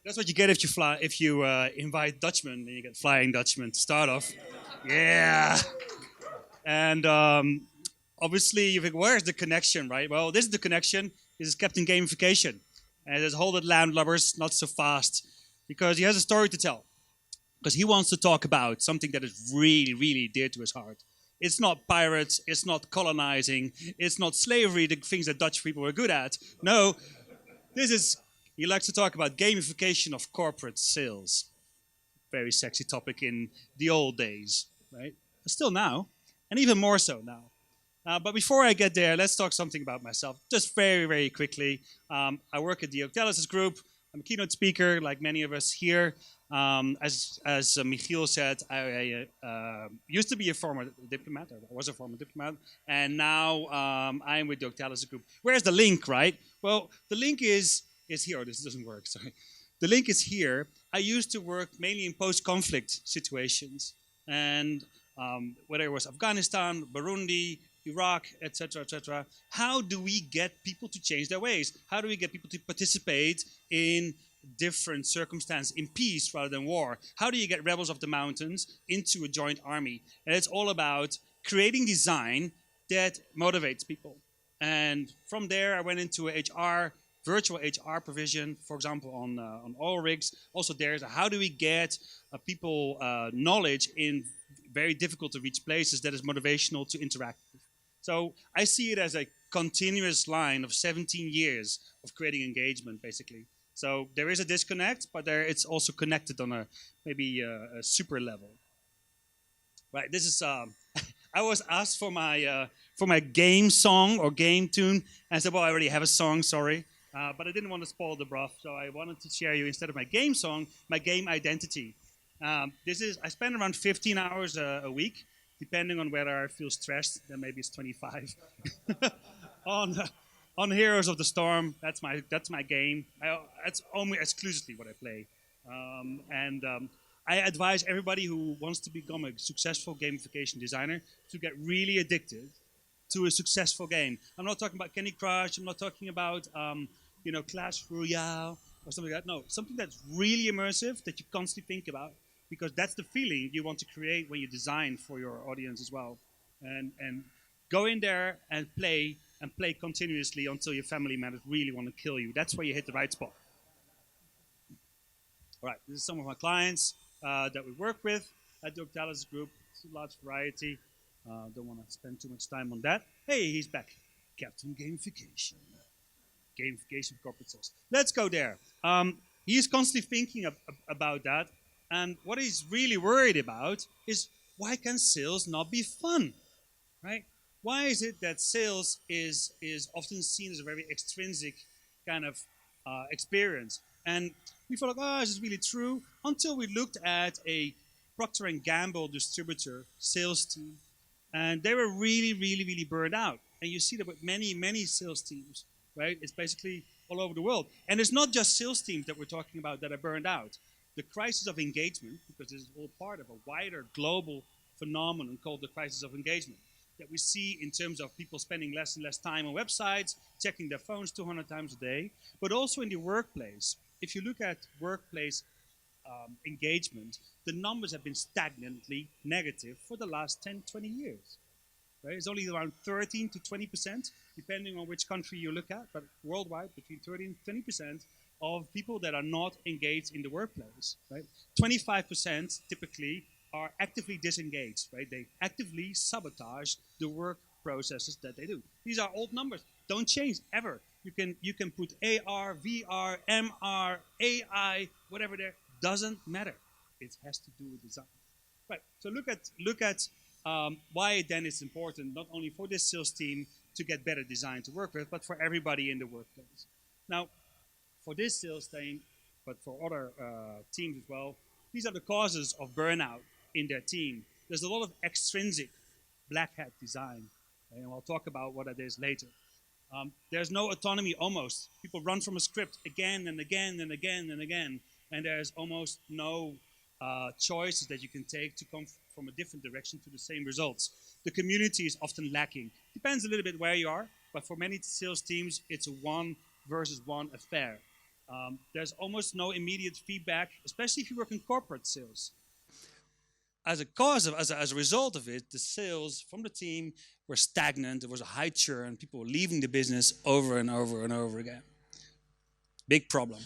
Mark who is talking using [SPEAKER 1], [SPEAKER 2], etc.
[SPEAKER 1] That's what you get if you invite Dutchmen and you get Flying Dutchman to start off. Yeah. And obviously, you think, where's the connection, right? Well, this is the connection. This is Captain Gamification. And there's Hold It Landlubbers, not so fast, because he has a story to tell. Because he wants to talk about something that is really, really dear to his heart. It's not pirates, it's not colonizing, it's not slavery, the things that Dutch people were good at. No, this is, he likes to talk about gamification of corporate sales. Very sexy topic in the old days, right? But still now, and even more so now. But before I get there, let's talk something about myself. Just very, very quickly. I work at the Octalysis Group. I'm a keynote speaker, like many of us here. As Michiel said, I used to be a former diplomat, or I was a former diplomat, and now I'm with the Octalysis Group. Where's the link, right? Well, the link is here. Oh, this doesn't work, sorry. The link is here. I used to work mainly in post-conflict situations, and whether it was Afghanistan, Burundi, Iraq, etc., etc. How do we get people to change their ways? How do we get people to participate in different circumstances, in peace rather than war? How do you get rebels of the mountains into a joint army? And it's all about creating design that motivates people. And from there, I went into HR, virtual HR provision, for example, on oil rigs. Also, there's how do we get people knowledge in very difficult to reach places that is motivational to interact with. So I see it as a continuous line of 17 years of creating engagement, basically. So there is a disconnect, but it's also connected on a maybe a super level. Right. This is. I was asked for my game song or game tune, and I said, "Well, I already have a song. Sorry." But I didn't want to spoil the broth, so I wanted to share you instead of my game song, my game identity. I spend around 15 hours a week, depending on whether I feel stressed. Then maybe it's 25. on Heroes of the Storm, that's my game. That's only exclusively what I play, I advise everybody who wants to become a successful gamification designer to get really addicted to a successful game. I'm not talking about Candy Crush. I'm not talking about Clash Royale or something like that. No, something that's really immersive that you constantly think about, because that's the feeling you want to create when you design for your audience as well. And go in there and play continuously until your family members really want to kill you. That's where you hit the right spot. All right, this is some of my clients that we work with at the Octalysis Group. It's a large variety. Don't want to spend too much time on that. Hey, he's back. Captain Gamification. Gamification of corporate sales. Let's go there. He's constantly thinking about that. And what he's really worried about is, why can sales not be fun, right? Why is it that sales is often seen as a very extrinsic kind of experience? And we thought, oh, is this really true? Until we looked at a Procter & Gamble distributor sales team, and they were really, really, really burned out. And you see that with many, many sales teams, right? It's basically all over the world. And it's not just sales teams that we're talking about that are burned out. The crisis of engagement, because this is all part of a wider global phenomenon called the crisis of engagement, that we see in terms of people spending less and less time on websites, checking their phones 200 times a day, but also in the workplace. If you look at workplace engagement, the numbers have been stagnantly negative for the last 10, 20 years. Right? It's only around 13 to 20%, depending on which country you look at, but worldwide, between 30 and 20% of people that are not engaged in the workplace. Right? 25% typically are actively disengaged. Right? They actively sabotage the work processes that they do. These are old numbers. Don't change ever. You can put AR, VR, MR, AI, whatever there. Doesn't matter. It has to do with design. Right. So look at why then it's important not only for this sales team to get better design to work with, but for everybody in the workplace. Now, for this sales team, but for other teams as well, these are the causes of burnout in their team. There's a lot of extrinsic black hat design, and I'll talk about what that is later. There's no autonomy almost. People run from a script again and again and again and again, and there's almost no choices that you can take to come from a different direction to the same results. The community is often lacking. Depends a little bit where you are, but for many sales teams, it's a one versus one affair. There's almost no immediate feedback, especially if you work in corporate sales. As a cause of, as a result of it, the sales from the team were stagnant. There was a high churn. People were leaving the business over and over and over again. Big problem.